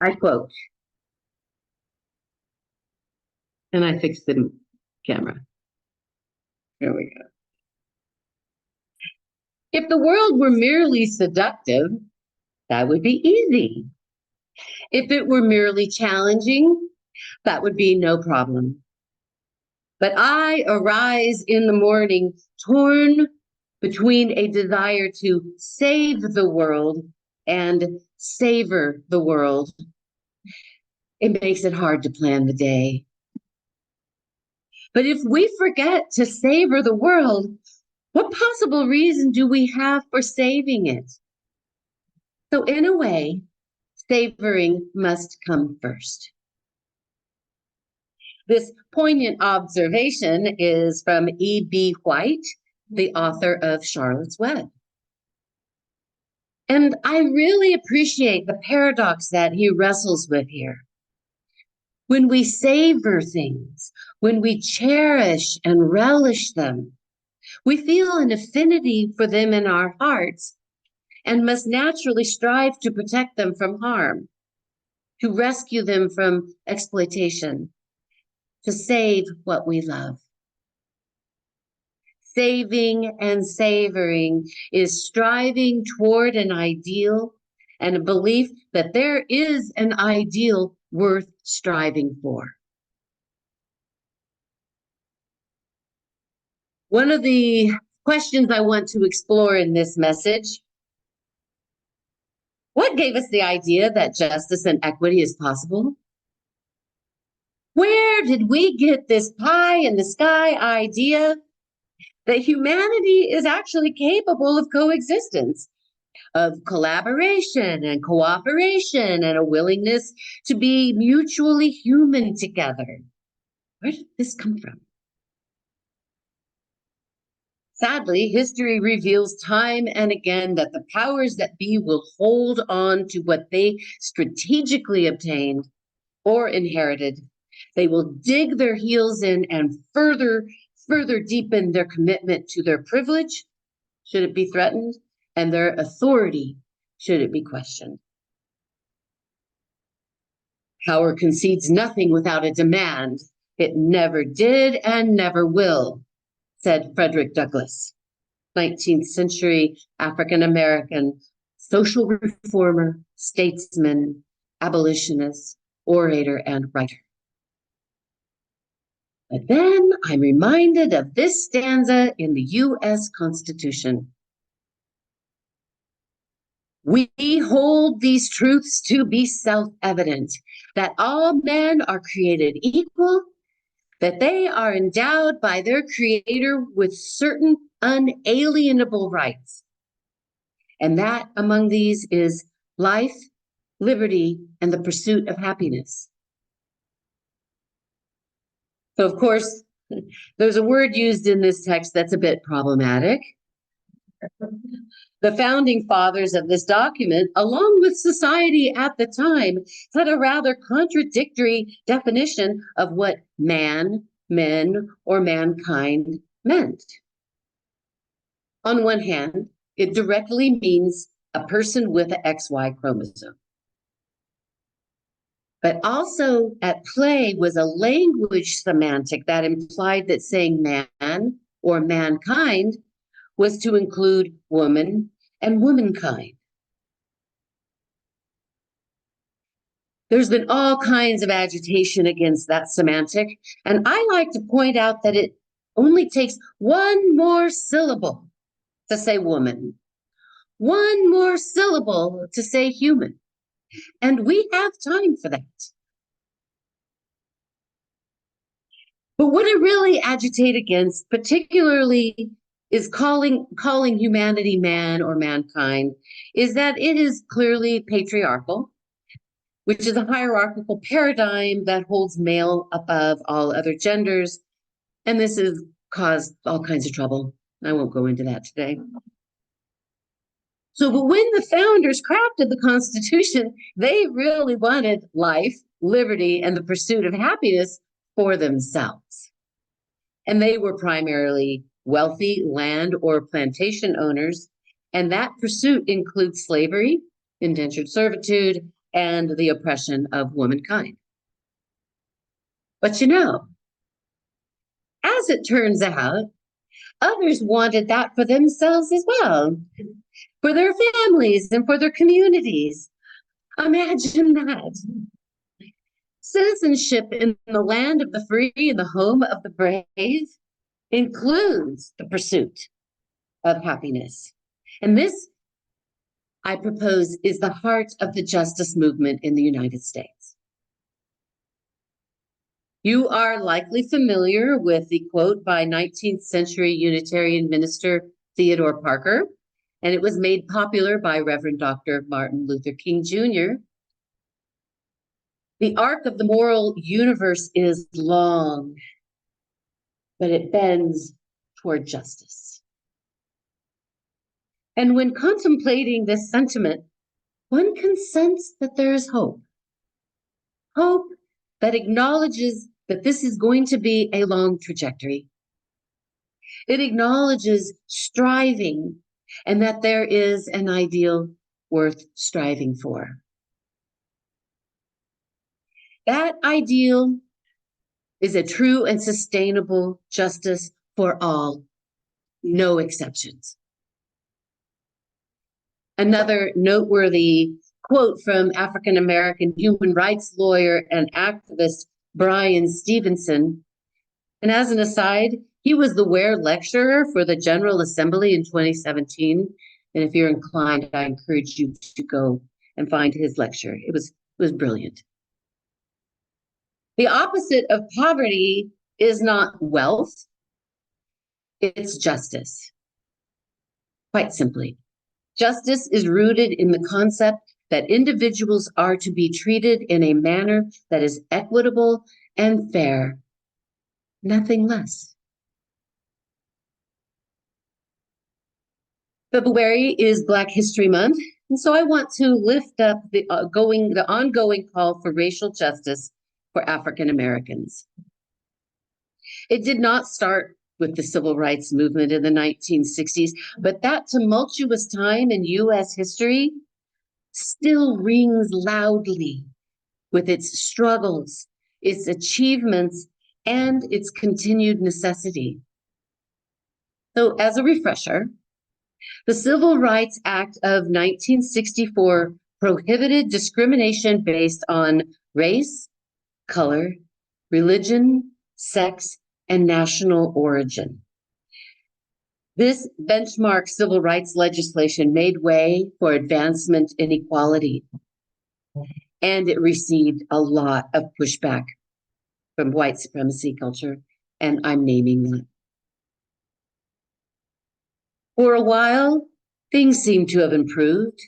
I quote, and I fixed the camera. Here we go. If the world were merely seductive, that would be easy. If it were merely challenging, that would be no problem. But I arise in the morning torn between a desire to save the world and savor the world. It makes it hard to plan the day. But if we forget to savor the world, what possible reason do we have for saving it? So in a way, savoring must come first. This poignant observation is from E.B. White, the author of Charlotte's Web. And I really appreciate the paradox that he wrestles with here. When we savor things, when we cherish and relish them, we feel an affinity for them in our hearts and must naturally strive to protect them from harm, to rescue them from exploitation, to save what we love. Saving and savoring is striving toward an ideal and a belief that there is an ideal worth striving for. One of the questions I want to explore in this message: what gave us the idea that justice and equity is possible? Where did we get this pie in the sky idea that humanity is actually capable of coexistence, of collaboration and cooperation, and a willingness to be mutually human together? Where did this come from? Sadly, history reveals time and again that the powers that be will hold on to what they strategically obtained or inherited. They will dig their heels in and further deepen their commitment to their privilege, should it be threatened, and their authority, should it be questioned. Power concedes nothing without a demand. It never did and never will, said Frederick Douglass, 19th century African-American social reformer, statesman, abolitionist, orator, and writer. But then I'm reminded of this stanza in the U.S. Constitution. We hold these truths to be self-evident, that all men are created equal, that they are endowed by their Creator with certain unalienable rights, and that among these is life, liberty, and the pursuit of happiness. So, of course, there's a word used in this text that's a bit problematic. The founding fathers of this document, along with society at the time, had a rather contradictory definition of what man, men, or mankind meant. On one hand, it directly means a person with an XY chromosome. But also at play was a language semantic that implied that saying man or mankind was to include woman and womankind. There's been all kinds of agitation against that semantic, and I like to point out that it only takes one more syllable to say woman, one more syllable to say human, and we have time for that. But what I really agitate against, particularly, is calling humanity man or mankind, is that it is clearly patriarchal, which is a hierarchical paradigm that holds male above all other genders. And this has caused all kinds of trouble. I won't go into that today. So, but when the founders crafted the Constitution, they really wanted life, liberty, and the pursuit of happiness for themselves. And they were primarily wealthy land or plantation owners, and that pursuit includes slavery, indentured servitude, and the oppression of womankind. But you know, as it turns out, others wanted that for themselves as well, for their families and for their communities. Imagine that. Citizenship in the land of the free and the home of the brave includes the pursuit of happiness. And this, I propose, is the heart of the justice movement in the United States. You are likely familiar with the quote by 19th century Unitarian minister Theodore Parker, and it was made popular by Reverend Dr. Martin Luther King Jr. The arc of the moral universe is long, but it bends toward justice. And when contemplating this sentiment, one can sense that there is hope. Hope that acknowledges that this is going to be a long trajectory. It acknowledges striving and that there is an ideal worth striving for. That ideal is a true and sustainable justice for all, no exceptions. Another noteworthy quote from African-American human rights lawyer and activist Brian Stevenson. And as an aside, he was the Ware lecturer for the General Assembly in 2017. And if you're inclined, I encourage you to go and find his lecture. It was brilliant. The opposite of poverty is not wealth, it's justice. Quite simply, justice is rooted in the concept that individuals are to be treated in a manner that is equitable and fair, nothing less. February is Black History Month, and so I want to lift up the ongoing call for racial justice for African Americans. It did not start with the civil rights movement in the 1960s, but that tumultuous time in US history still rings loudly with its struggles, its achievements, and its continued necessity. So as a refresher, the Civil Rights Act of 1964 prohibited discrimination based on race, color, religion, sex, and national origin. This benchmark civil rights legislation made way for advancement in equality, and it received a lot of pushback from white supremacy culture, and I'm naming that. For a while, things seem to have improved,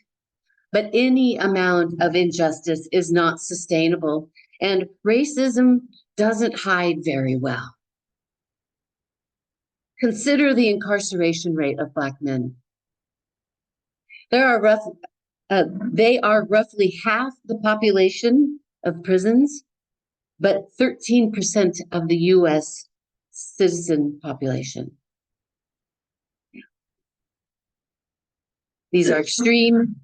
but any amount of injustice is not sustainable, and racism doesn't hide very well. Consider the incarceration rate of Black men. They are roughly half the population of prisons, but 13% of the US citizen population. These are extreme.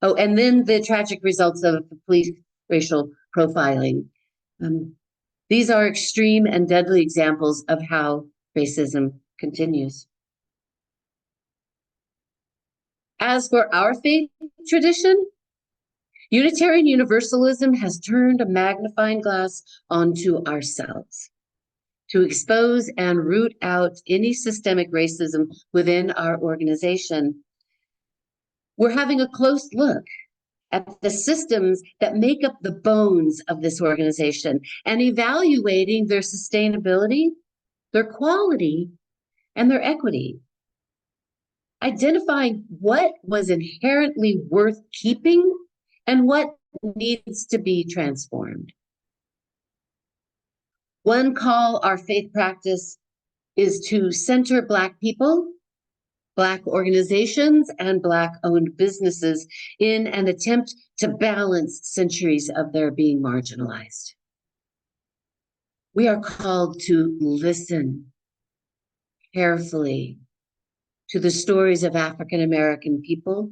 Oh, and then the tragic results of the police racial profiling. These are extreme and deadly examples of how racism continues. As for our faith tradition, Unitarian Universalism has turned a magnifying glass onto ourselves to expose and root out any systemic racism within our organization. We're having a close look at the systems that make up the bones of this organization and evaluating their sustainability, their quality, and their equity. Identifying what was inherently worth keeping and what needs to be transformed. One call our faith practice is to center Black people, Black organizations, and Black-owned businesses in an attempt to balance centuries of their being marginalized. We are called to listen carefully to the stories of African American people,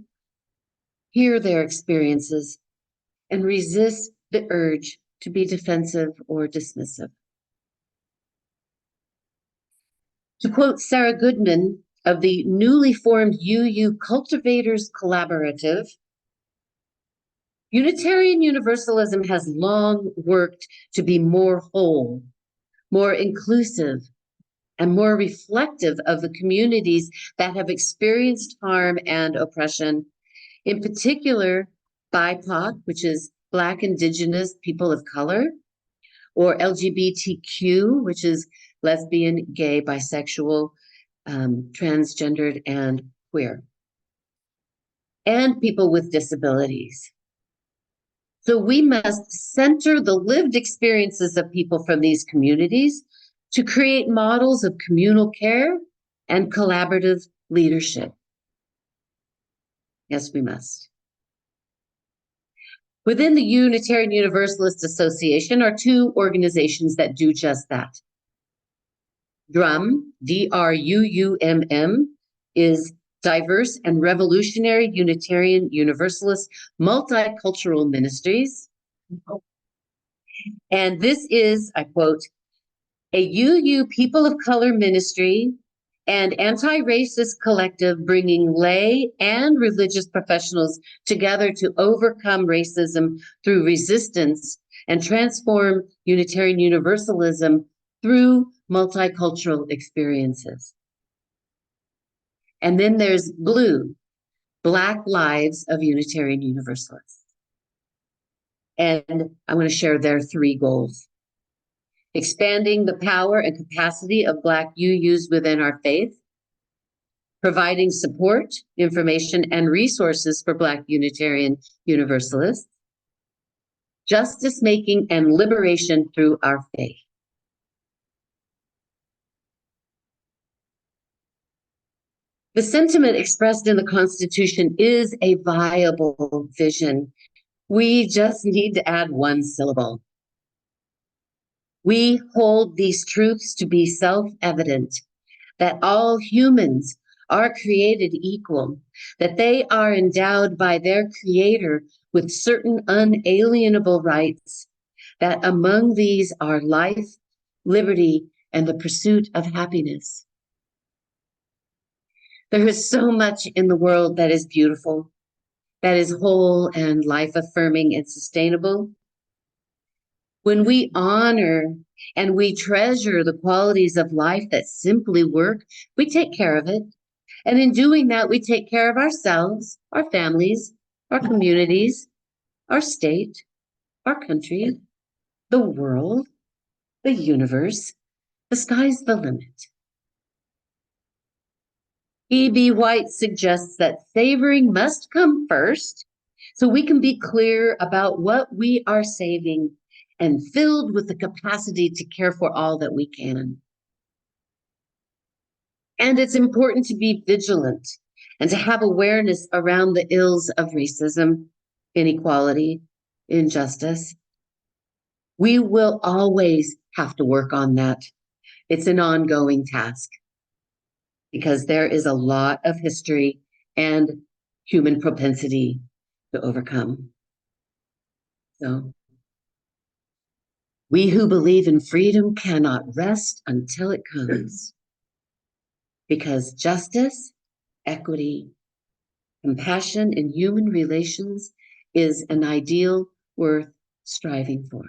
hear their experiences, and resist the urge to be defensive or dismissive. To quote Sarah Goodman of the newly formed UU Cultivators Collaborative, Unitarian Universalism has long worked to be more whole, more inclusive, and more reflective of the communities that have experienced harm and oppression, in particular BIPOC, which is Black, Indigenous, people of color, or LGBTQ, which is lesbian, gay, bisexual, transgendered, and queer, and people with disabilities. So we must center the lived experiences of people from these communities to create models of communal care and collaborative leadership. Yes, we must. Within the Unitarian Universalist Association are two organizations that do just that. DRUM, D-R-U-U-M-M, is Diverse and Revolutionary Unitarian Universalist Multicultural Ministries. And this is, I quote, a UU People of Color ministry and anti-racist collective bringing lay and religious professionals together to overcome racism through resistance and transform Unitarian Universalism through multicultural experiences. And then there's BLUE, Black Lives of Unitarian Universalists. And I want to share their three goals. Expanding the power and capacity of Black UUs within our faith, providing support, information, and resources for Black Unitarian Universalists, justice making and liberation through our faith. The sentiment expressed in the Constitution is a viable vision. We just need to add one syllable. We hold these truths to be self-evident, that all humans are created equal, that they are endowed by their Creator with certain unalienable rights, that among these are life, liberty, and the pursuit of happiness. There is so much in the world that is beautiful, that is whole and life-affirming and sustainable. When we honor and we treasure the qualities of life that simply work, we take care of it. And in doing that, we take care of ourselves, our families, our communities, our state, our country, the world, the universe. The sky's the limit. E.B. White suggests that savoring must come first so we can be clear about what we are saving and filled with the capacity to care for all that we can. And it's important to be vigilant and to have awareness around the ills of racism, inequality, injustice. We will always have to work on that. It's an ongoing task because there is a lot of history and human propensity to overcome. So, we who believe in freedom cannot rest until it comes, because justice, equity, compassion in human relations is an ideal worth striving for.